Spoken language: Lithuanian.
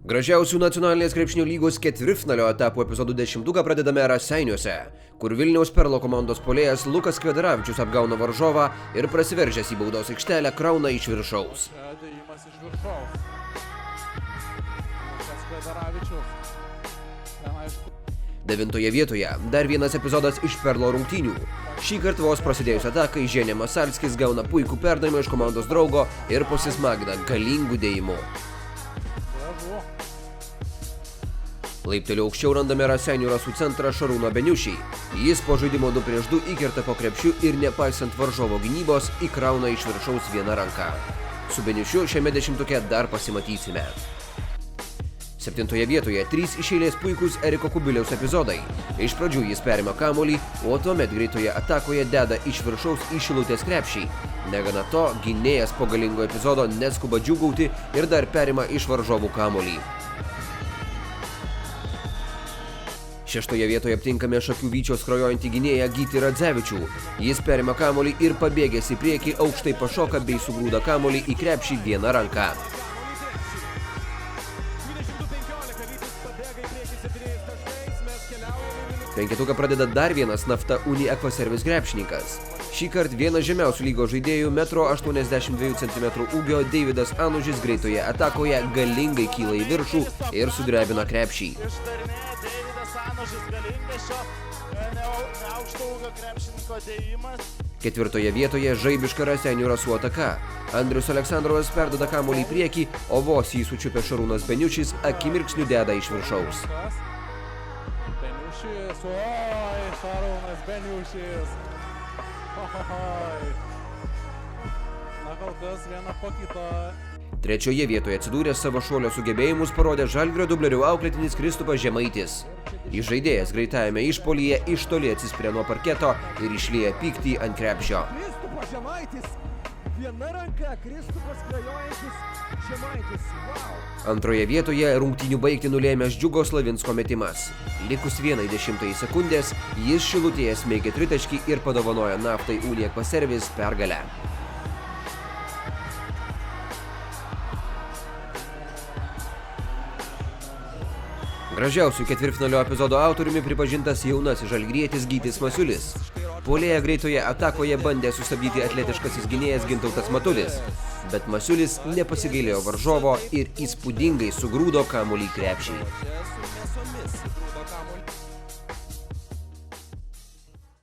Gražiausių nacionalinės krepšinio lygos ketvirtfinalio etapų epizodų 10 pradedame Raseiniuose, kur Vilniaus Perlo komandos puolėjas Lukas Kvedaravičius apgauna varžovą ir prasiveržęs į baudos aikštelę krauna iš viršaus. Devintoje vietoje dar vienas epizodas iš Perlo rungtynių. Šį kartą vos prasidėjus atakai Ženė Masalskis gauna puikų perdavimą iš komandos draugo ir pasismagina galingų dėjimu. Laipteliu aukščiau randame Raseinių Rasų centrą Šarūną Beniušį. Jis po žaidimo 2-2 įkerta po krepšiu ir nepaisant varžovo gynybos įkrauna iš viršaus vieną ranką. Su Beniušiu šiame dešimtuke dar pasimatysime. Septintoje vietoje 3 iš eilės puikūs Eriko Kubiliaus epizodai. Iš pradžių jis perima kamuolį, o tuomet greitoje atakoje deda iš viršaus į Šilutės krepšį. Negana to, gynėjas po galingo epizodo neskuba džiūgauti ir dar perima iš varžovų kamuolį. Šeštoje vietoje aptinkame Šakių Vyčio skrajojantį gynėją Gytį Radzevičių. Jis perima kamuolį ir pabėgęs į priekį aukštai pašoka bei sugrūda kamuolį į krepšį vieną ranką. Penketuką pradeda dar vienas Nafta Uni Ekvaservis krepšininkas. Šįkart vienas žemiausių lygos žaidėjų 1,82 cm ūgio Deividas Anužis greitoje atakoje galingai kyla į viršų ir sudrebina krepšį. Ketvirtoje vietoje žaibiška Raseinių Rasų ataka. Andrius Aleksandrovas perduoda kamuolį į priekį, o vos jį sučiupęs Šarūnas Beniušis akimirksniu deda iš viršaus. Šarūnas Beniušis. Na kol kas viena po kito. Trečioje vietoje atsidūręs savo šuolio sugebėjimus parodė Žalgirio dublerių auklėtinis Kristupas Žemaitis. Žaidėjas greitajame išpuolyje iš toli atsispiria nuo parketo ir išlieja pyktį ant krepšio. Kristupas Žemaitis. Viena ranka, Kristupas skrajojantis Žemaitis. Wow. Antroje vietoje rungtynių baigtį nulėmęs Džiugo Slavinsko metimas. Likus 1/10 sekundės, jis Šilutėje smeigė tritaškį ir padovanojo Naftai Uni Ekvaservis pergalę. Gražiausių ketvirtfinalio epizodo autoriumi pripažintas jaunasis žalgirietis Gytis Masiulis. Puolėją greitoje atakoje bandė sustabdyti atletiškasis gynėjas Gintautas Matulis, bet Masiulis nepasigailėjo varžovo ir įspūdingai sugrūdo kamuolį į krepšį.